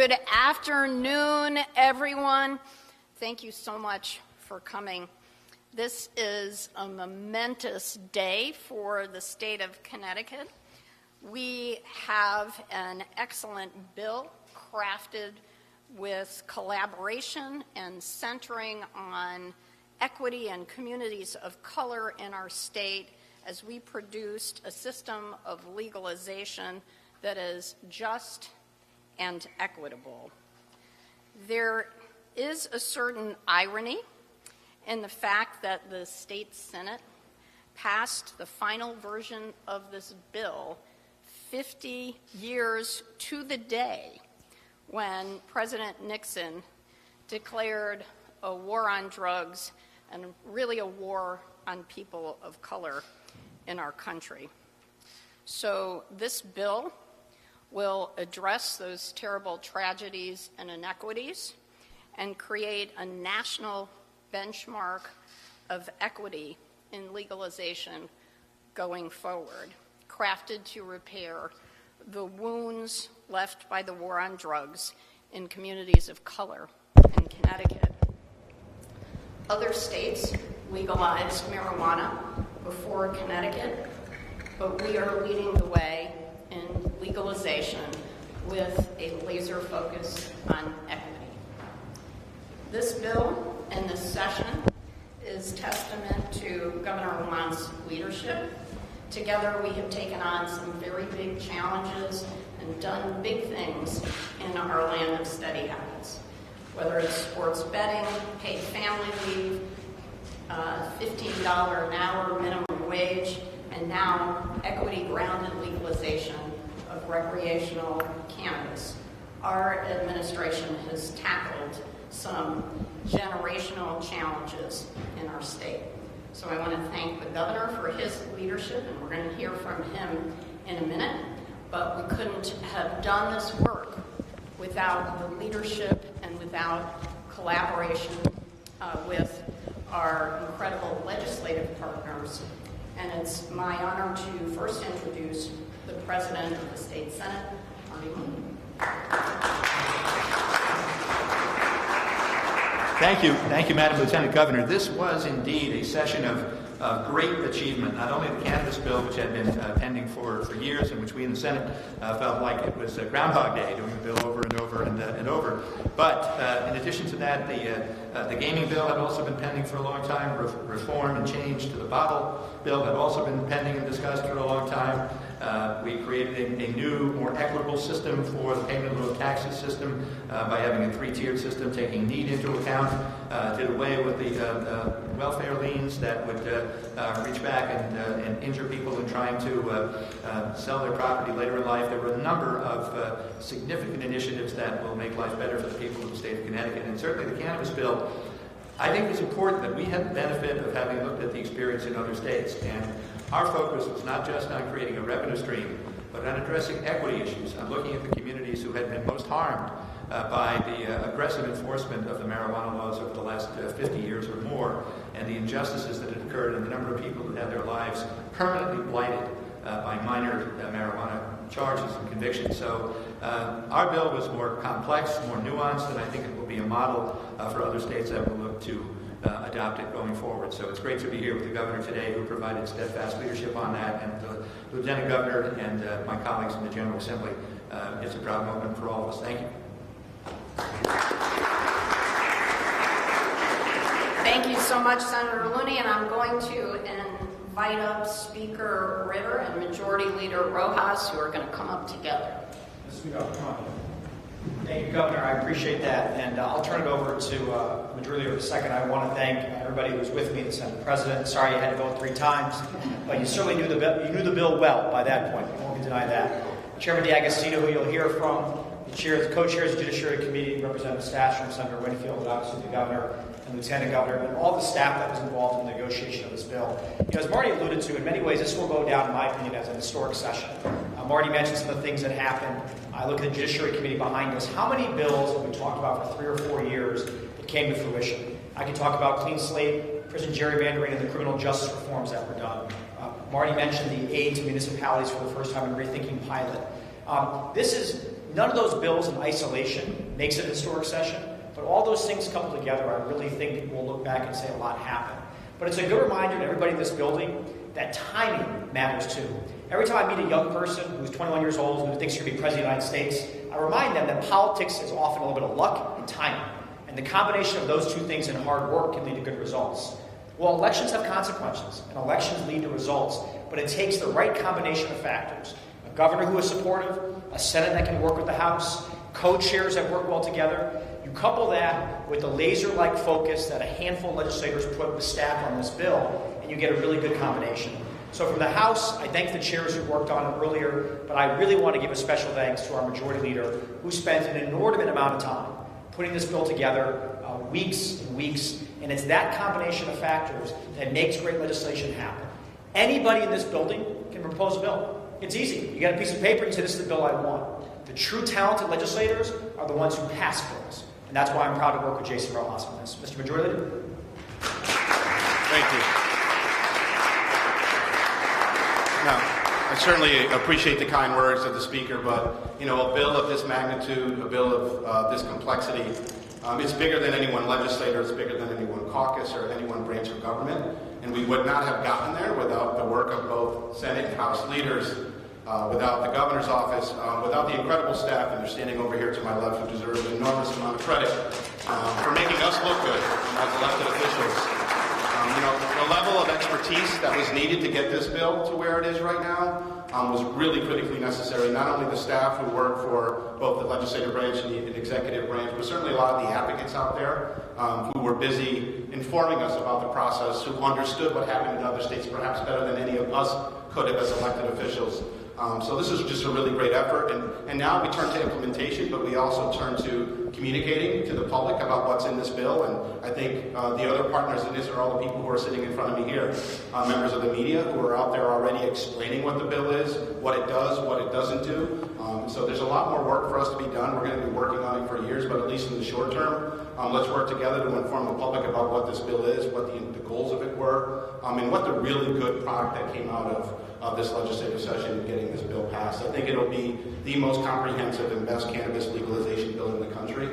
Good afternoon, everyone. Thank you so much for coming. This is a momentous day for the state of Connecticut. We have an excellent bill crafted with collaboration and centering on equity and communities of color in our state as we produced a system of legalization that is just and equitable. There is a certain irony in the fact that the state Senate passed the final version of this bill 50 years to the day when President Nixon declared a war on drugs and really a war on people of color in our country. So this bill will address those terrible tragedies and inequities and create a national benchmark of equity in legalization going forward, crafted to repair the wounds left by the war on drugs in communities of color in Connecticut. Other states legalized marijuana before Connecticut, but we are leading the way in legalization with a laser focus on equity. This bill and this session is testament to Governor Lamont's leadership. Together we have taken on some very big challenges and done big things in our land of steady habits. Whether it's sports betting, paid family leave, $15 an hour minimum wage, and now equity-grounded legalization of recreational cannabis. Our administration has tackled some generational challenges in our state. So I want to thank the governor for his leadership, and we're going to hear from him in a minute. But we couldn't have done this work without the leadership and without collaboration with our incredible legislative partners. And it's my honor to first introduce the President of the State Senate, Lamont. Thank you, Madam Lieutenant Governor. This was indeed a session of great achievement. Not only the cannabis bill, which had been pending for years, and which we in the Senate felt like it was Groundhog Day, doing the bill over and over and over. But in addition to that, the gaming bill had also been pending for a long time. Reform and change to the bottle bill had also been pending and discussed for a long time. We created a new, more equitable system for the payment in lieu of taxes system by having a three-tiered system, taking need into account. Did away with the welfare liens that would reach back and injure people in trying to sell their property later in life. There were a number of significant initiatives that will make life better for the people of the state of Connecticut. And certainly the cannabis bill, I think it's important that we have the benefit of having looked at the experience in other states. And our focus was not just on creating a revenue stream, but on addressing equity issues, on looking at the communities who had been most harmed by the aggressive enforcement of the marijuana laws over the last 50 years or more, and the injustices that had occurred and the number of people who had their lives permanently blighted by minor marijuana charges and convictions. So our bill was more complex, more nuanced, and I think it will be a model for other states that will look to adopt it going forward. So it's great to be here with the governor today, who provided steadfast leadership on that, and the lieutenant governor and my colleagues in the General Assembly. It's a proud moment for all of us. Thank you. Thank you so much, Senator Looney, and I'm going to invite up Speaker Ritter and Majority Leader Rojas, who are going to come up together. Come on. Thank you, Governor. I appreciate that, and I'll turn it over to Majority Leader in a second. I want to thank everybody who was with me, the Senate President. Sorry you had to vote 3 times, but you certainly knew the bill. You knew the bill well by that point. You won't deny that. Chairman D'Agostino, who you'll hear from, the co-chairs of the Judiciary Committee, Representative Stasham, Senator Winfield, and obviously the governor and Lieutenant Governor, and all the staff that was involved in the negotiation of this bill. As Marty alluded to, in many ways, this will go down, in my opinion, as an historic session. Marty mentioned some of the things that happened. I look at the Judiciary Committee behind us. How many bills have we talked about for 3 or 4 years that came to fruition? I can talk about clean slate, prison gerrymandering, and the criminal justice reforms that were done. Marty mentioned the aid to municipalities for the first time in Rethinking Pilot. This is none of those bills in isolation makes it a historic session, but all those things coupled together, I really think we'll look back and say a lot happened. But it's a good reminder to everybody in this building that timing matters too. Every time I meet a young person who's 21 years old who thinks you're going to be president of the United States, I remind them that politics is often a little bit of luck and timing. And the combination of those two things and hard work can lead to good results. Well, elections have consequences, and elections lead to results, but it takes the right combination of factors. A governor who is supportive, a Senate that can work with the House, co-chairs that work well together. You couple that with the laser-like focus that a handful of legislators put with staff on this bill, and you get a really good combination. So from the House, I thank the chairs who worked on it earlier, but I really want to give a special thanks to our majority leader, who spent an inordinate amount of time putting this bill together, weeks and weeks, and it's that combination of factors that makes great legislation happen. Anybody in this building can propose a bill. It's easy. You got a piece of paper, you say, this is the bill I want. The true talented legislators are the ones who pass bills, and that's why I'm proud to work with Jason Rojas on this. Mr. Majority Leader. Thank you. Now, I certainly appreciate the kind words of the Speaker, but, a bill of this magnitude, a bill of this complexity, it's bigger than any one legislator, it's bigger than any one caucus or any one branch of government, and we would not have gotten there without the work of both Senate and House leaders, without the governor's office, without the incredible staff, and they're standing over here to my left, who deserve an enormous amount of credit for making us look good as elected officials. The level of expertise that was needed to get this bill to where it is right now was really critically necessary. Not only the staff who work for both the legislative branch and the executive branch, but certainly a lot of the advocates out there who were busy informing us about the process, who understood what happened in other states perhaps better than any of us could have as elected officials. So this is just a really great effort, and now we turn to implementation, but we also turn to communicating to the public about what's in this bill, and I think the other partners in this are all the people who are sitting in front of me here, members of the media who are out there already explaining what the bill is, what it does, what it doesn't do. So there's a lot more work for us to be done. We're going to be working on it for years, but at least in the short term, let's work together to inform the public about what this bill is, what the goals of it were, and what the really good product that came out of this legislative session in getting this bill passed. I think it'll be the most comprehensive and best cannabis legalization bill in the country.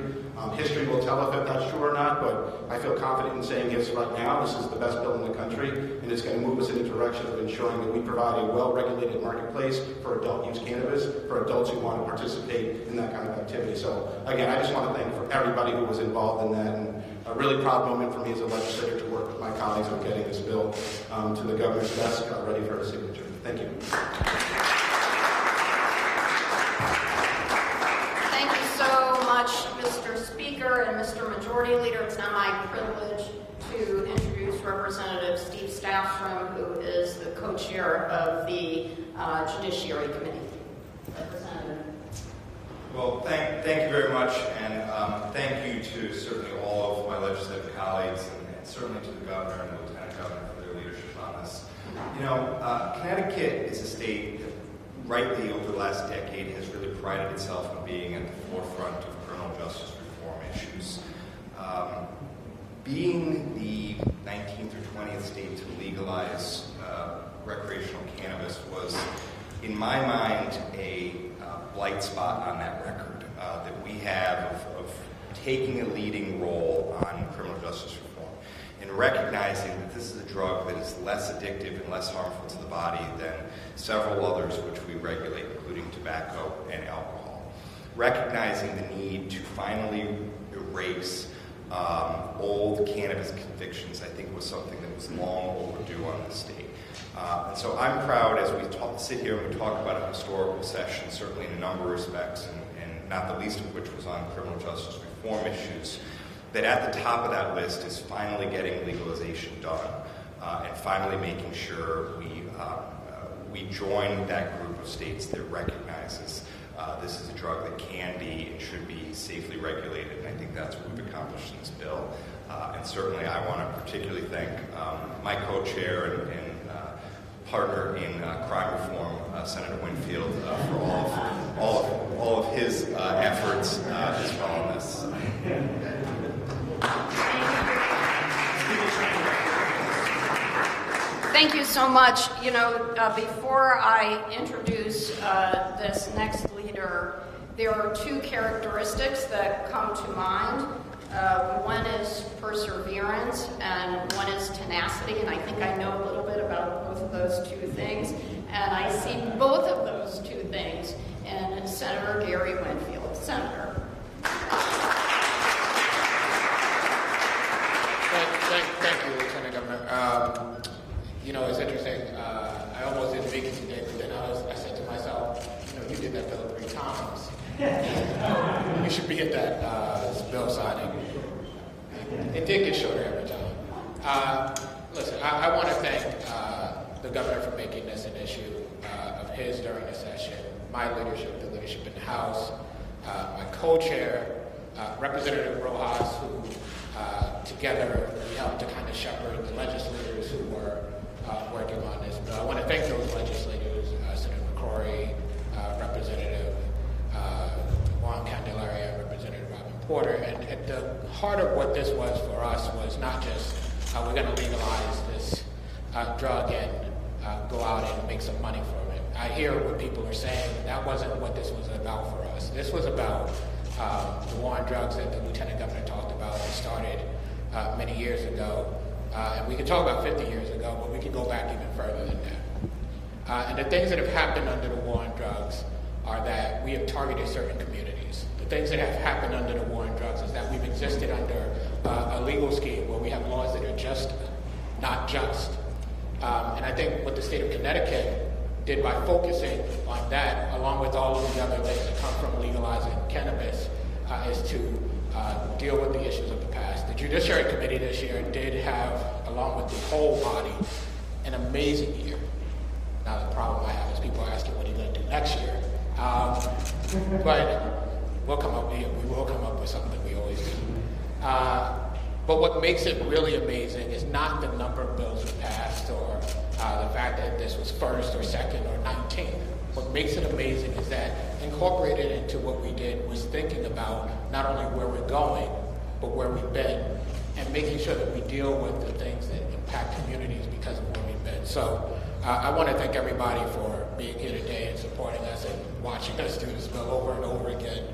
History will tell if that's true or not, but I feel confident in saying yes right now. This is the best bill in the country, and it's going to move us in the direction of ensuring that we provide a well-regulated marketplace for adult-use cannabis, for adults who want to participate in that kind of activity. So, again, I just want to thank everybody who was involved in that, and a really proud moment for me as a legislator to work with my colleagues on getting this bill to the governor's desk, ready for his signature. Thank you. Thank you so much, Mr. Speaker and Mr. Majority Leader. It's now my privilege to introduce Representative Steve Stafford, who is the co-chair of the Judiciary Committee. Representative. Well, thank you very much, and thank you to certainly all of my legislative colleagues, and certainly to the governor and the lieutenant governor for their leadership on this. Connecticut is a state that rightly over the last decade has really prided itself on being at the forefront of criminal justice reform issues. Being the 19th or 20th state to legalize recreational cannabis was, in my mind, a blight spot on that record that we have of taking a leading role on criminal justice reform and recognizing that this is a drug that is less addictive and less harmful to the body than several others which we regulate, including tobacco and alcohol. Recognizing the need to finally erase old cannabis convictions, I think, was something that was long overdue on the state. And so I'm proud as we sit here and we talk about a historical session, certainly in a number of respects, and not the least of which was on criminal justice reform issues, that at the top of that list is finally getting legalization done and finally making sure we join that group of states that recognizes this is a drug that can be and should be safely regulated, and I think that's what we've accomplished in this bill. And certainly I want to particularly thank my co-chair and partner in crime reform, Senator Winfield, for all of his efforts as well on this. Thank you so much. Before I introduce this next leader, There are two characteristics that come to mind. One is perseverance and one is tenacity, and I think I know a little bit about both of those two things. And I see both of those two things in Senator Gary Winfield. Senator. Thank you, Lieutenant Governor. It's interesting. I almost didn't make it today, but then I said to myself, you did that bill 3 times. You should be at that bill signing. It did get shorter every time. Listen, I want to thank the governor for making this an issue of his during the session, my leadership, the leadership in the House, my co-chair, Representative Rojas, who together we helped to kind of shepherd the legislators who were working on this bill. I want to thank those legislators, Senator McCrory, Representative Juan Candelaria, Representative Robin Porter. And at the heart of what this was for us was not just we're going to legalize this drug and go out and make some money from it. I hear what people are saying. That wasn't what this was about for us. This was about the war on drugs that the Lieutenant Governor talked about that started many years ago. And we could talk about 50 years ago, but we could go back even further than that. And the things that have happened under the war on drugs are that we have targeted certain communities. The things that have happened under the war on drugs is that we've existed under a legal scheme where we have laws that are just, not just. And I think what the state of Connecticut did by focusing on that, along with all of the other things that come from legalizing cannabis, is to deal with the issues of the past. The Judiciary Committee this year did have, along with the whole body, an amazing year. Now the problem I have is people are asking, what are you going to do next year? But we will come up with something we always do. But what makes it really amazing is not the number of bills we passed or the fact that this was first or second or 19th. What makes it amazing is that incorporated into what we did was thinking about not only where we're going, but where we've been, and making sure that we deal with the things that impact communities because of where we've been. So I want to thank everybody for being here today and supporting us and watching us do this bill over and over again.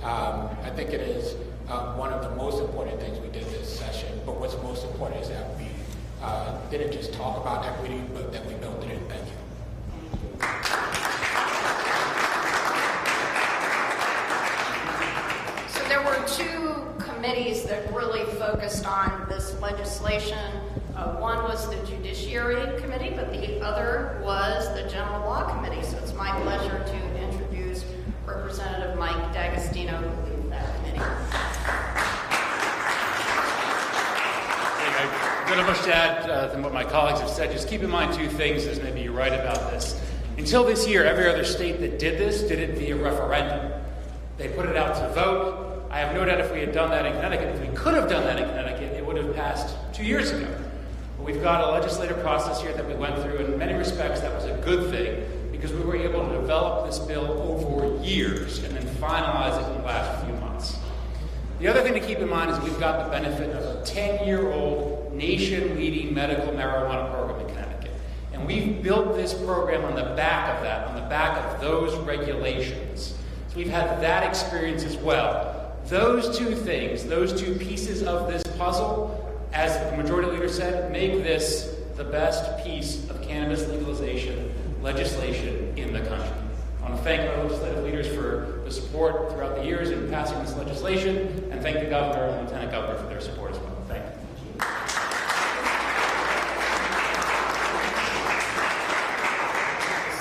I think it is one of the most important things we did this session, but what's most important is that we didn't just talk about equity, but that we built it in. Thank you. So there were two committees that really focused on this legislation. One was the Judiciary Committee, but the other was the General Law Committee. So it's my pleasure to introduce Representative Mike D'Agostino, who leads that committee. I've got much to add than what my colleagues have said. Just keep in mind 2 things as maybe you're right about this. Until this year, every other state that did this did it via referendum. They put it out to vote. I have no doubt if we had done that in Connecticut, if we could have done that in Connecticut, it would have passed 2 years ago. But we've got a legislative process here that we went through. In many respects, that was a good thing because we were able to develop this bill over years and then finalize it in the last few months. The other thing to keep in mind is we've got the benefit of a 10-year-old nation-leading medical marijuana program in Connecticut. And we've built this program on the back of that, on the back of those regulations. So we've had that experience as well. Those 2 things, those 2 pieces of this puzzle, as the majority leader said, make this the best piece of cannabis legalization legislation in the country. I want to thank our legislative leaders for the support throughout the years in passing this legislation, and thank the governor and lieutenant governor for their support as well. Thank you.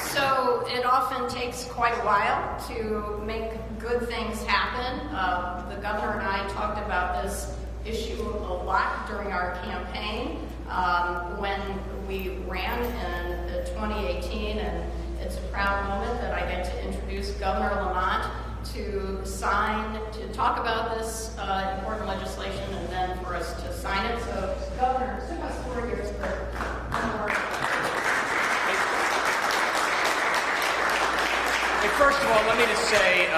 So it often takes quite a while to make good things happen. The governor and I talked about this issue a lot during our campaign when we ran in 2018, and it's a proud moment that I get to introduce Governor Lamont to talk about this important legislation and then for us to sign it. So, Governor, it took us 4 years, but Hey, first of all, let me just say,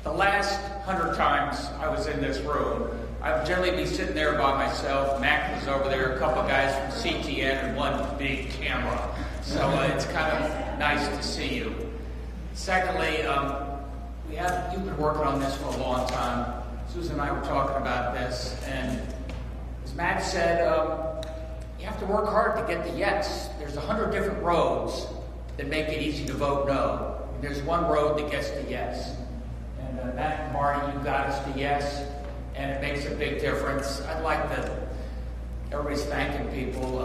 the last 100 times I was in this room, I'd generally be sitting there by myself. Mac was over there, a couple of guys from CTN, and one big camera. So it's kind of nice to see you. Secondly, we you've been working on this for a long time. Susan and I were talking about this, and as Matt said, you have to work hard to get the yes. There's 100 different roads that make it easy to vote no. And there's one road that gets the yes. And Matt and Marty, you got us the yes, and it makes a big difference. I'd like to, everybody's thanking people.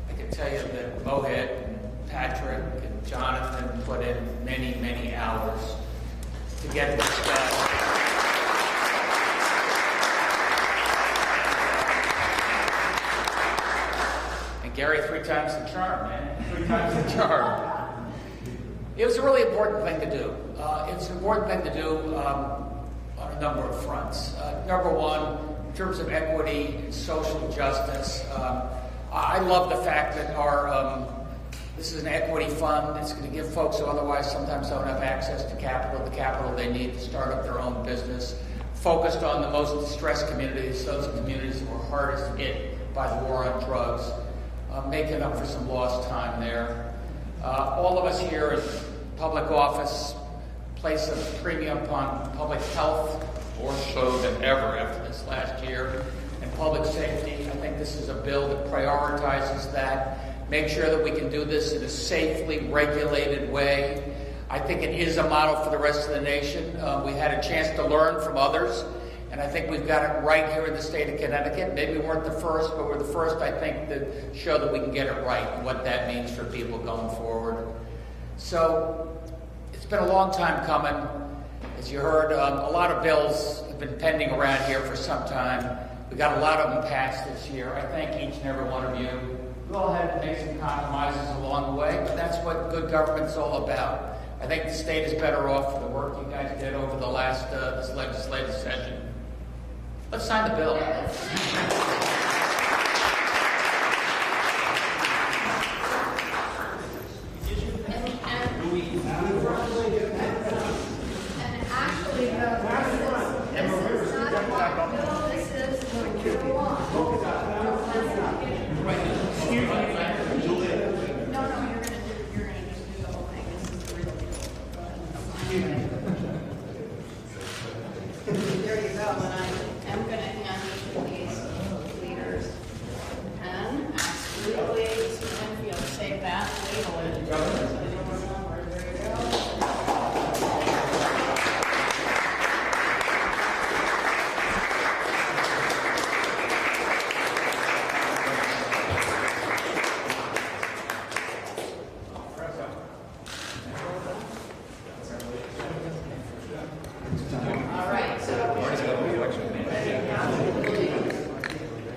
I can tell you that Mohit and Patrick and Jonathan put in many, many hours to get this done. And Gary, 3 times the charm, man. 3 times the charm. It was a really important thing to do. It's an important thing to do on a number of fronts. Number one, in terms of equity and social justice, I love the fact that this is an equity fund. It's going to give folks who otherwise sometimes don't have access to capital, the capital they need to start up their own business, focused on the most distressed communities, those communities that were hardest hit by the war on drugs, making up for some lost time there. All of us here in public office place a premium upon public health, more so than ever after this last year, and public safety. I think this is a bill that prioritizes that, make sure that we can do this in a safely regulated way. I think it is a model for the rest of the nation. We had a chance to learn from others, and I think we've got it right here in the state of Connecticut. Maybe we weren't the first, but we're the first, I think, to show that we can get it right and what that means for people going forward. So it's been a long time coming. As you heard, a lot of bills have been pending around here for some time. We got a lot of them passed this year. I thank each and every one of you. We all had to make some compromises along the way, but that's what good government's all about. I think the state is better off for the work you guys did over the last this legislative session. Let's sign the bill.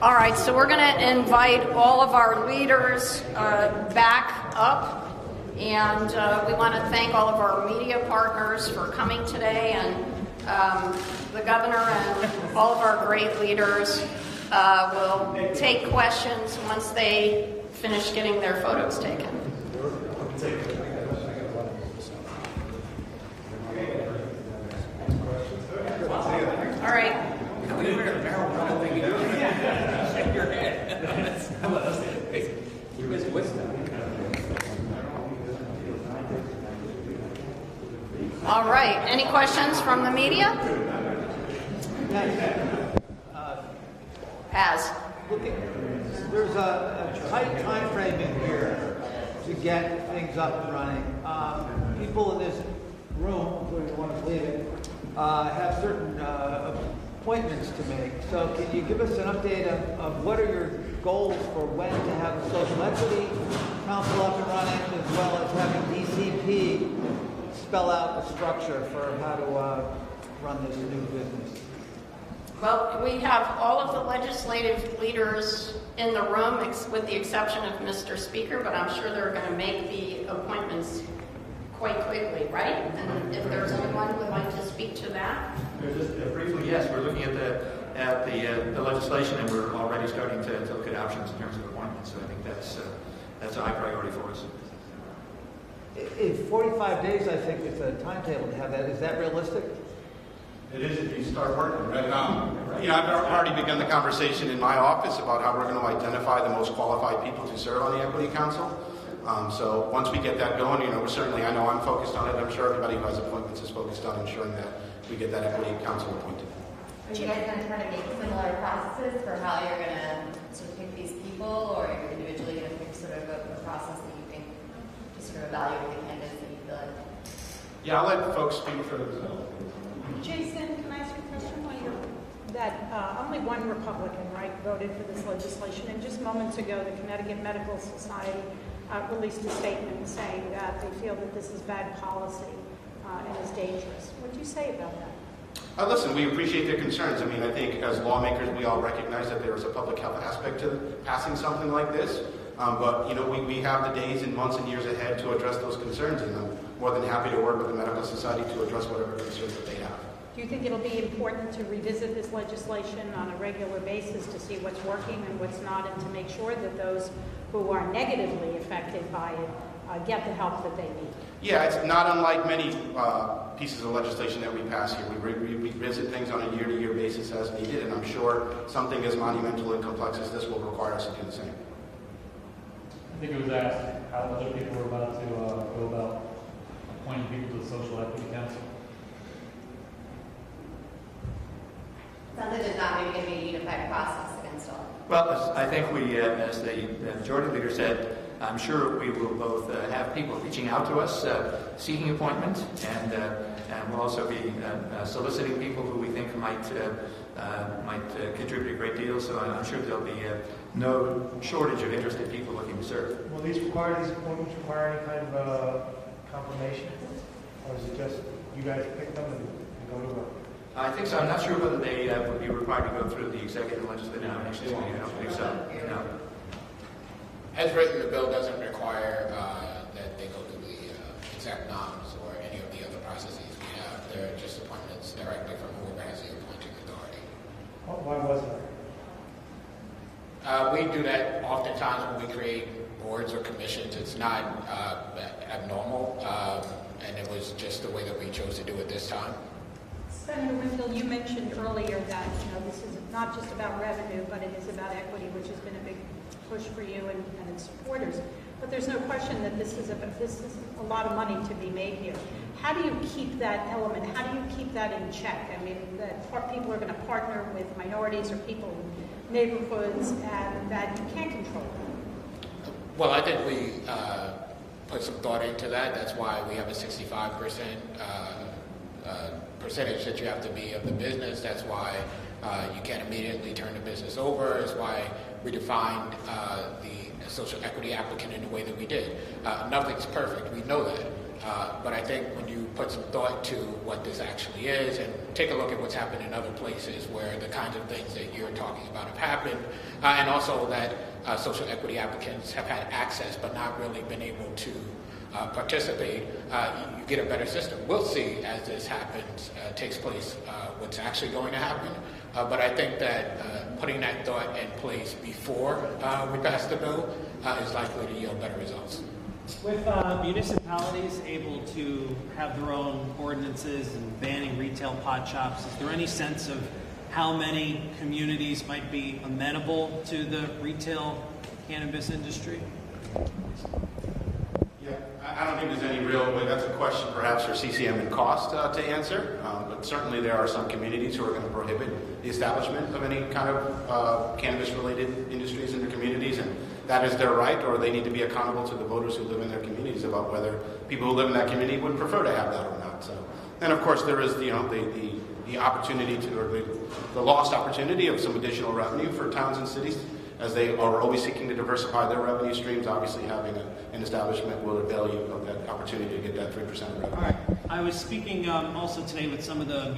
All right, so we're going to invite all of our leaders back up, and we want to thank all of our media partners for coming today, and the governor and all of our great leaders will take questions once they finish getting their photos taken. All right. All right. Any questions from the media? There's a tight time frame in here to get things up and running. People in this room, including the one who's leaving, have certain appointments to make. So can you give us an update of what are your goals for when to have the Social Equity Council up and running, as well as having DCP spell out the structure for how to run this new business? Well, we have all of the legislative leaders in the room, with the exception of Mr. Speaker, but I'm sure they're going to make the appointments quite quickly, right? And if there's anyone who would like to speak to that? Just briefly, yes, we're looking at the legislation, and we're already starting to look at options in terms of appointments. So I think that's a high priority for us. In 45 days, I think it's a timetable to have that. Is that realistic? It is if you start working, right? I've already begun the conversation in my office about how we're going to identify the most qualified people to serve on the Equity Council. So once we get that going, we're certainly, I know I'm focused on it. I'm sure everybody who has appointments is focused on ensuring that we get that equity council appointed. Are you guys going to try to make similar processes for how you're going to sort of pick these people, or are you individually going to pick sort of a process that you think to sort of evaluate the candidates that you feel like? Yeah, I'll let folks speak for themselves. Jason, can I ask you a question? Only one Republican, right, voted for this legislation, and just moments ago, the Connecticut Medical Society released a statement saying that they feel that this is bad policy and is dangerous. What do you say about that? Listen, we appreciate their concerns. I think as lawmakers, we all recognize that there is a public health aspect to passing something like this. But we have the days and months and years ahead to address those concerns, and I'm more than happy to work with the medical society to address whatever concerns that they have. Do you think it'll be important to revisit this legislation on a regular basis to see what's working and what's not, and to make sure that those who are negatively affected by it get the help that they need? Yeah, it's not unlike many pieces of legislation that we pass here. We revisit things on a year-to-year basis as needed, and I'm sure something as monumental and complex as this will require us to do the same. I think it was asked how other people were about to go about appointing people to the Social Equity Council. Sounds like there's not maybe going to be a unified process against all. Well, I think we, as the majority leader said, I'm sure we will both have people reaching out to us, seeking appointment, and we'll also be soliciting people who we think might contribute a great deal. So I'm sure there'll be no shortage of interested people looking to serve. Will these appointments require any kind of confirmation, or is it just you guys pick them and go to work? I think so. I'm not sure whether they would be required to go through the executive and legislative nominations committee. I don't think so. No. As written, the bill doesn't require that they go through the exec noms or any of the other processes we have. They're just appointments directly from whoever has the appointing authority. Why wasn't it? We do that oftentimes when we create boards or commissions. It's not abnormal, and it was just the way that we chose to do it this time. Senator Winfield, you mentioned earlier that this is not just about revenue, but it is about equity, which has been a big push for you and its supporters. But there's no question that this is a lot of money to be made here. How do you keep that element? How do you keep that in check? I mean, that people are going to partner with minorities or people in neighborhoods, and that you can't control that. Well, I think we put some thought into that. That's why we have a 65% percentage that you have to be of the business. That's why you can't immediately turn the business over. It's why we defined the social equity applicant in the way that we did. Nothing's perfect. We know that. But I think when you put some thought to what this actually is, and take a look at what's happened in other places where the kinds of things that you're talking about have happened, and also that social equity applicants have had access but not really been able to participate, you get a better system. We'll see as this happens, takes place, what's actually going to happen. But I think that putting that thought in place before we pass the bill is likely to yield better results. With municipalities able to have their own ordinances and banning retail pot shops, is there any sense of how many communities might be amenable to the retail cannabis industry? Yeah, I don't think there's any real way. That's a question perhaps for CCM and cost to answer. But certainly there are some communities who are going to prohibit the establishment of any kind of cannabis-related industries in their communities, and that is their right, or they need to be accountable to the voters who live in their communities about whether people who live in that community would prefer to have that or not. So, then of course there is the opportunity to, or the lost opportunity of some additional revenue for towns and cities, as they are always seeking to diversify their revenue streams. Obviously, having an establishment will avail you of that opportunity to get that 3% of revenue. All right. I was speaking also today with some of the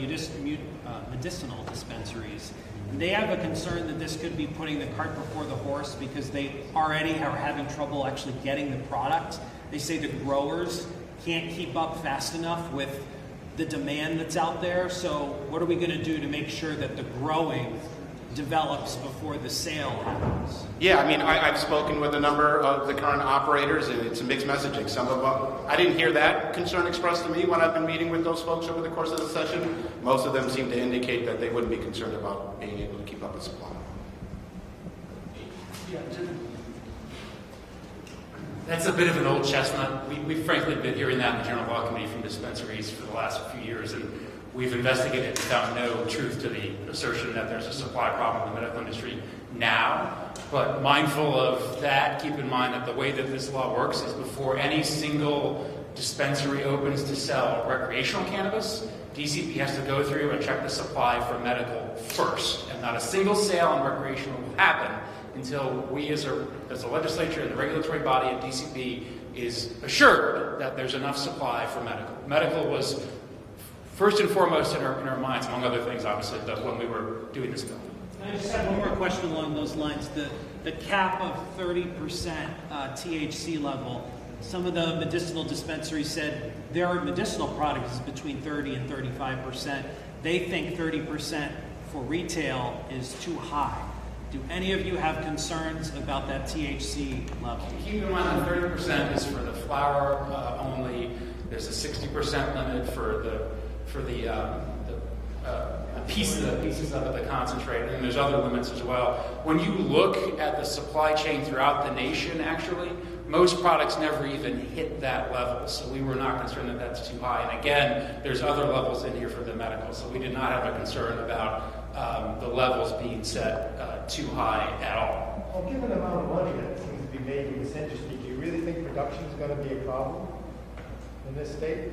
medicinal dispensaries. And they have a concern that this could be putting the cart before the horse because they already are having trouble actually getting the product. They say the growers can't keep up fast enough with the demand that's out there. So what are we going to do to make sure that the growing develops before the sale happens? Yeah, I mean, I've spoken with a number of the current operators, and it's a mixed messaging. Some of them, I didn't hear that concern expressed to me when I've been meeting with those folks over the course of the session. Most of them seem to indicate that they wouldn't be concerned about being able to keep up with supply. That's a bit of an old chestnut. We've frankly been hearing that in the General Law Committee from dispensaries for the last few years, and we've investigated and found no truth to the assertion that there's a supply problem in the medical industry now. But mindful of that, keep in mind that the way that this law works is before any single dispensary opens to sell recreational cannabis, DCP has to go through and check the supply for medical first, and not a single sale on recreational will happen until we as a legislature and the regulatory body at DCP is assured that there's enough supply for medical. Medical was first and foremost in our minds, among other things, obviously, when we were doing this bill. I just have one more question along those lines. The cap of 30% THC level, some of the medicinal dispensaries said their medicinal product is between 30 and 35%. They think 30% for retail is too high. Do any of you have concerns about that THC level? Keep in mind that 30% is for the flower only. There's a 60% limit for the pieces of it, the concentrate, and there's other limits as well. When you look at the supply chain throughout the nation, actually, most products never even hit that level. So we were not concerned that that's too high. And again, there's other levels in here for the medical. So we did not have a concern about the levels being set too high at all. Well, given the amount of money that seems to be made in this industry, do you really think production is going to be a problem in this state?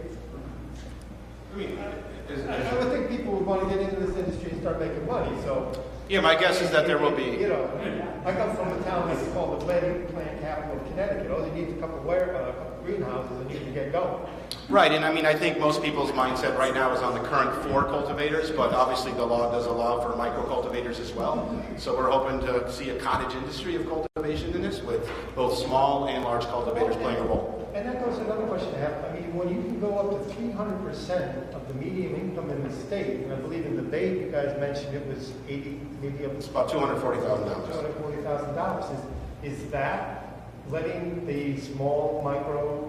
I mean, I would think people would want to get into this industry and start making money, so... Yeah, my guess is that there will be... You know, I come from a town that's called the plant capital of Connecticut. All you need is a couple greenhouses and you can get going. Right, and I mean, I think most people's mindset right now is on the current 4 cultivators, but obviously the law does allow for micro cultivators as well. So we're hoping to see a cottage industry of cultivation in this, with both small and large cultivators playing a role. And that goes to another question I have. I mean, when you can go up to 300% of the median income in the state, and I believe in the debate you guys mentioned it was 80, maybe up to... It's about $240,000. $240,000. Is that letting the small micro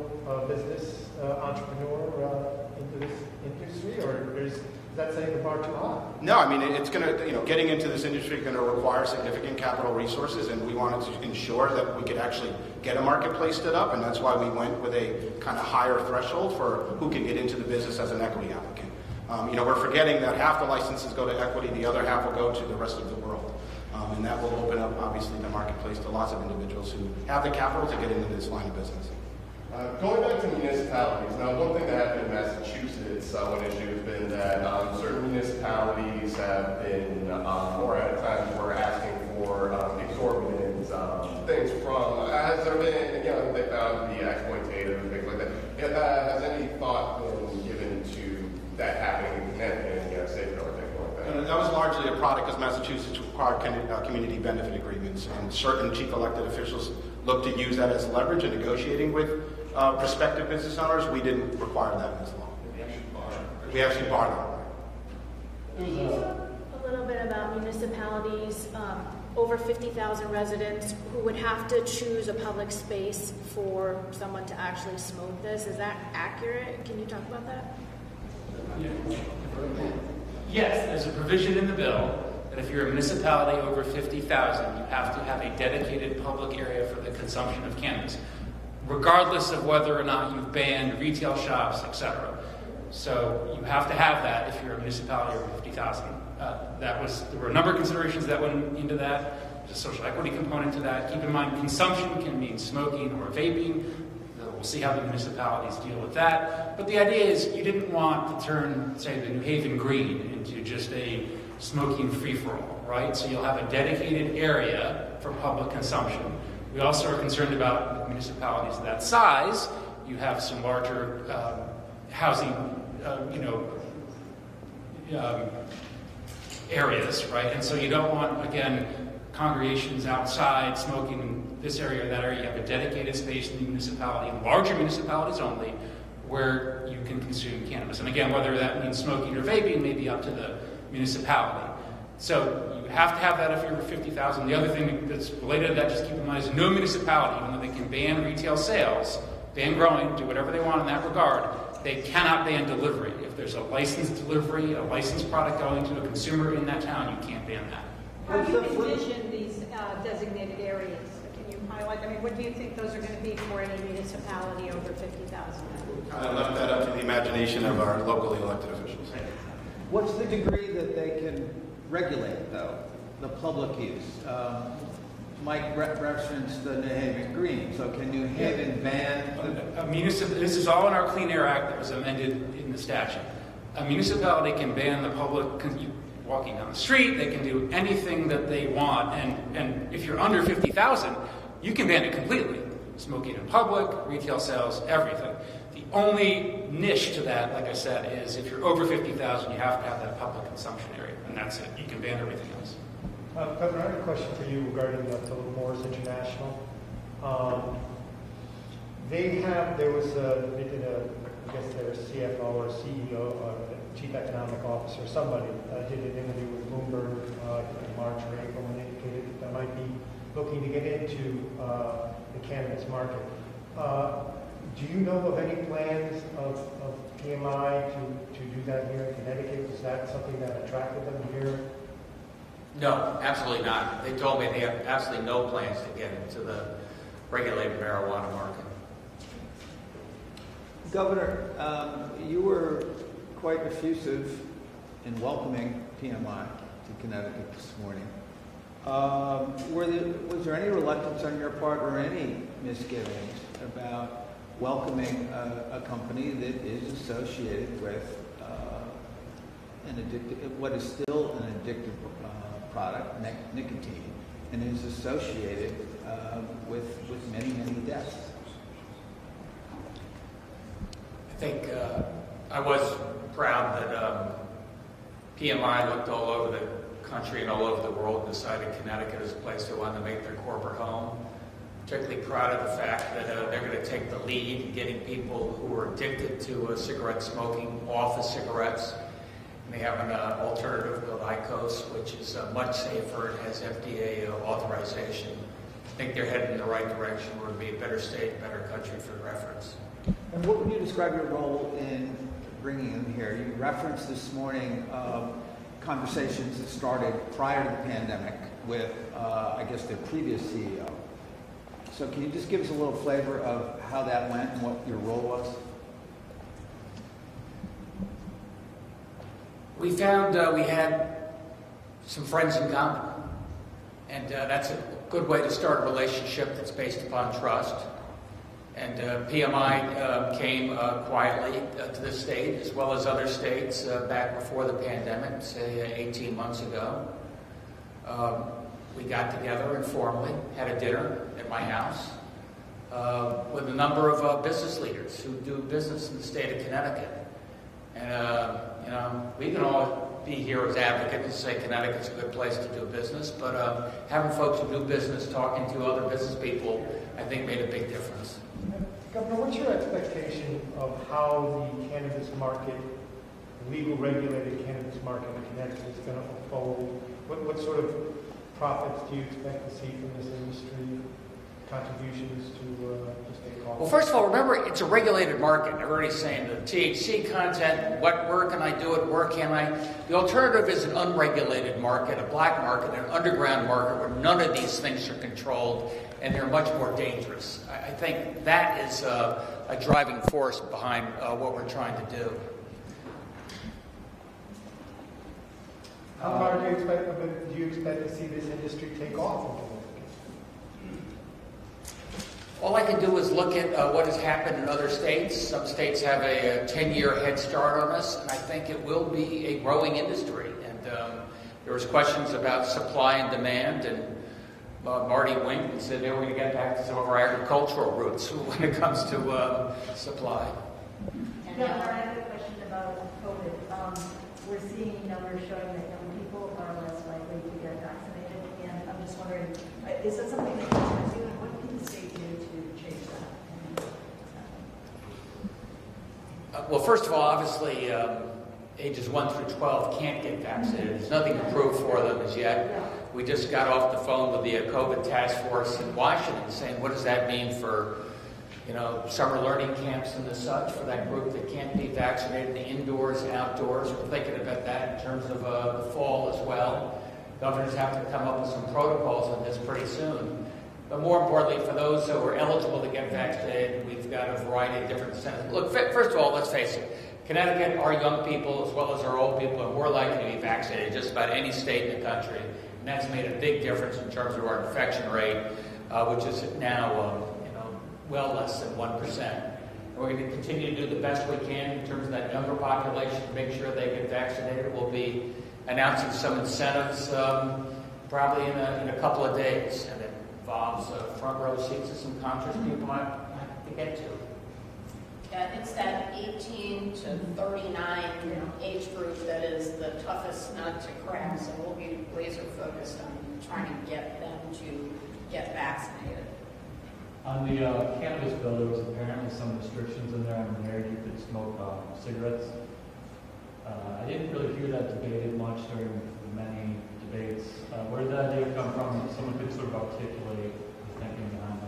business entrepreneur into this industry, or is that setting the bar too high? No, I mean, it's going to, getting into this industry is going to require significant capital resources, and we wanted to ensure that we could actually get a marketplace stood up, and that's why we went with a kind of higher threshold for who can get into the business as an equity applicant. We're forgetting that half the licenses go to equity, the other half will go to the rest of the world. And that will open up, obviously, the marketplace to lots of individuals who have the capital to get into this line of business. Going back to municipalities, now one thing that happened in Massachusetts, one issue has been that certain municipalities have been, or at times were asking for exorbitant things from, has there been, they found the exploitative and things like that. Has any thought been given to that happening in Connecticut and safeguard things like that? That was largely a product because Massachusetts required community benefit agreements, and certain chief elected officials looked to use that as leverage in negotiating with prospective business owners. We didn't require that in this law. We actually barred them. Can you talk a little bit about municipalities, over 50,000 residents, who would have to choose a public space for someone to actually smoke this? Is that accurate? Can you talk about that? Yes, there's a provision in the bill that if you're a municipality over 50,000, you have to have a dedicated public area for the consumption of cannabis, regardless of whether or not you've banned retail shops, etc. So you have to have that if you're a municipality over 50,000. There were a number of considerations that went into that. There's a social equity component to that. Keep in mind, consumption can mean smoking or vaping. We'll see how the municipalities deal with that. But the idea is you didn't want to turn, say, the New Haven Green into just a smoking free-for-all, right? So you'll have a dedicated area for public consumption. We also are concerned about municipalities of that size. You have some larger housing, areas, right? And so you don't want, again, congregations outside smoking in this area or that area. You have a dedicated space in the municipality, larger municipalities only, where you can consume cannabis. And again, whether that means smoking or vaping may be up to the municipality. So you have to have that if you're over 50,000. The other thing that's related to that, just keep in mind, is no municipality, even though they can ban retail sales, ban growing, do whatever they want in that regard, they cannot ban delivery. If there's a licensed delivery, a licensed product going to a consumer in that town, you can't ban that. How do you envision these designated areas? Can you highlight? I mean, what do you think those are going to be for any municipality over 50,000? Kind of left that up to the imagination of our locally elected officials. What's the degree that they can regulate, though, the public use? Mike referenced the New Haven Green, so can New Haven ban This is all in our Clean Air Act that was amended in the statute. A municipality can ban the public walking down the street. They can do anything that they want, and if you're under 50,000, you can ban it completely. Smoking in public, retail sales, everything. The only niche to that, like I said, is if you're over 50,000, you have to have that public consumption area, and that's it. You can ban everything else. Governor, I have a question for you regarding Philip Morris International. They did I guess their CFO or CEO or Chief Economic Officer, somebody did an interview with Bloomberg in March or April and indicated that they might be looking to get into the cannabis market. Do you know of any plans of PMI to do that here in Connecticut? Is that something that attracted them here? No, absolutely not. They told me they have absolutely no plans to get into the regulated marijuana market. Governor, you were quite effusive in welcoming PMI to Connecticut this morning. Was there any reluctance on your part or any misgivings about welcoming a company that is associated with what is still an addictive product, nicotine, and is associated with many, many deaths? I think I was proud that PMI looked all over the country and all over the world and decided Connecticut is a place they wanted to make their corporate home. Particularly proud of the fact that they're going to take the lead in getting people who are addicted to cigarette smoking off of cigarettes. And they have an alternative called IQOS, which is much safer and has FDA authorization. I think they're heading in the right direction. We're going to be a better state, better country for reference. And what would you describe your role in bringing them here? You referenced this morning conversations that started prior to the pandemic with, I guess, the previous CEO. So can you just give us a little flavor of how that went and what your role was? We found we had some friends in common, and that's a good way to start a relationship that's based upon trust. And PMI came quietly to the state, as well as other states, back before the pandemic, say 18 months ago. We got together informally, had a dinner at my house with a number of business leaders who do business in the state of Connecticut. And, we can all be here as advocates and say Connecticut's a good place to do business, but having folks who do business talking to other business people, I think made a big difference. Governor, what's your expectation of how the cannabis market, the legal regulated cannabis market in Connecticut is going to unfold? What sort of profits do you expect to see from this industry? Contributions to state costs? Well, first of all, remember, it's a regulated market. Everybody's saying the THC content, where can I do it, where can I? The alternative is an unregulated market, a black market, an underground market where none of these things are controlled, and they're much more dangerous. I think that is a driving force behind what we're trying to do. How far do you expect to see this industry take off? All I can do is look at what has happened in other states. Some states have a 10-year head start on us, and I think it will be a growing industry. And there was questions about supply and demand, and Marty winked and said, we're going to get back to some of our agricultural roots when it comes to supply. Yeah, I have a question about COVID. We're seeing numbers showing that young people are less likely to get vaccinated, and I'm just wondering, is that something that concerns you, and what can the state do to change that? Well, first of all, obviously, ages 1 through 12 can't get vaccinated. There's nothing approved for them as yet. We just got off the phone with the COVID task force in Washington saying, what does that mean for summer learning camps and the such for that group that can't be vaccinated, indoors, outdoors. We're thinking about that in terms of the fall as well. Governors have to come up with some protocols on this pretty soon. But more importantly, for those who are eligible to get vaccinated, we've got a variety of different incentives. Look, first of all, let's face it. Connecticut, our young people, as well as our old people, are more likely to be vaccinated than just about any state in the country. And that's made a big difference in terms of our infection rate, which is now well less than 1%. And we're going to continue to do the best we can in terms of that younger population to make sure they get vaccinated. We'll be announcing some incentives probably in a couple of days, and it involves front row seats to some concerts people might have to get to. Yeah, it's that 18 to 39 age group that is the toughest nut to crack, so we'll be laser focused on trying to get them to get vaccinated. On the cannabis bill, there was apparently some restrictions in there on where you could smoke cigarettes. I didn't really hear that debated much during the many debates. Where did that idea come from? If someone could sort of articulate the thinking behind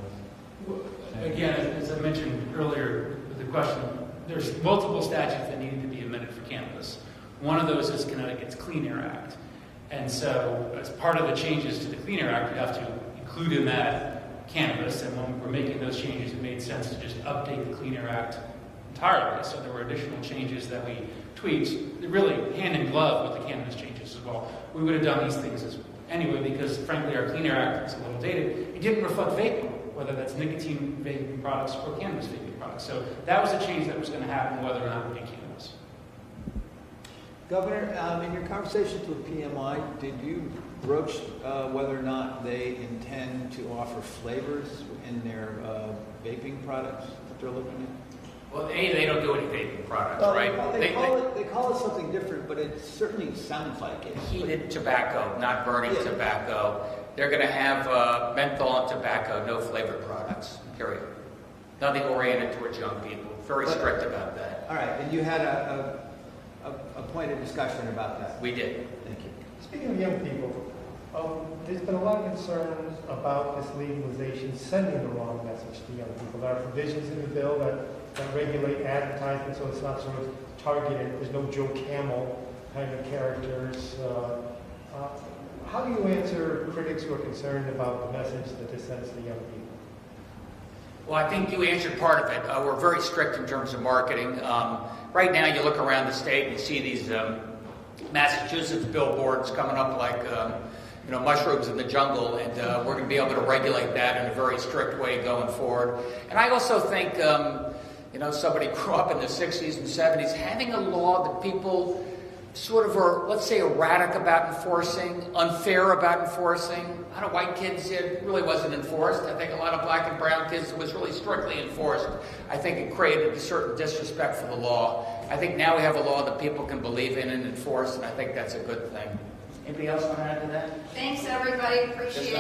those. Again, as I mentioned earlier with the question, there's multiple statutes that needed to be amended for cannabis. One of those is Connecticut's Clean Air Act. And so as part of the changes to the Clean Air Act, you have to include in that cannabis. And when we're making those changes, it made sense to just update the Clean Air Act entirely. So there were additional changes that we tweaked, really hand in glove with the cannabis changes as well. We would have done these things anyway because, frankly, our Clean Air Act is a little dated. It didn't reflect vaping, whether that's nicotine vaping products or cannabis vaping products. So that was a change that was going to happen whether or not we did cannabis. Governor, in your conversations with PMI, did you broach whether or not they intend to offer flavors in their vaping products that they're looking at? Well, they don't do any vaping products, Well, right? They call it something different, but it certainly sounds like it. Heated tobacco, not burning tobacco. They're going to have menthol and tobacco, no flavored products, period. Nothing oriented towards young people. Very strict about that. All right, and you had a pointed discussion about that. We did. Thank you. Speaking of young people, there's been a lot of concerns about this legalization sending the wrong message to young people. There are provisions in the bill that regulate advertising, so it's not sort of targeted. There's no Joe Camel kind of characters. How do you answer critics who are concerned about the message that this sends to young people? Well, I think you answered part of it. We're very strict in terms of marketing. Right now, you look around the state and you see these Massachusetts billboards coming up like mushrooms in the jungle, and we're going to be able to regulate that in a very strict way going forward. And I also think, somebody grew up in the 60s and 70s, having a law that people sort of are, let's say, erratic about enforcing, unfair about enforcing. A lot of white kids, it really wasn't enforced. I think a lot of black and brown kids, it was really strictly enforced. I think it created a certain disrespect for the law. I think now we have a law that people can believe in and enforce, and I think that's a good thing. Anybody else want to add to that? Thanks, everybody. Appreciate it.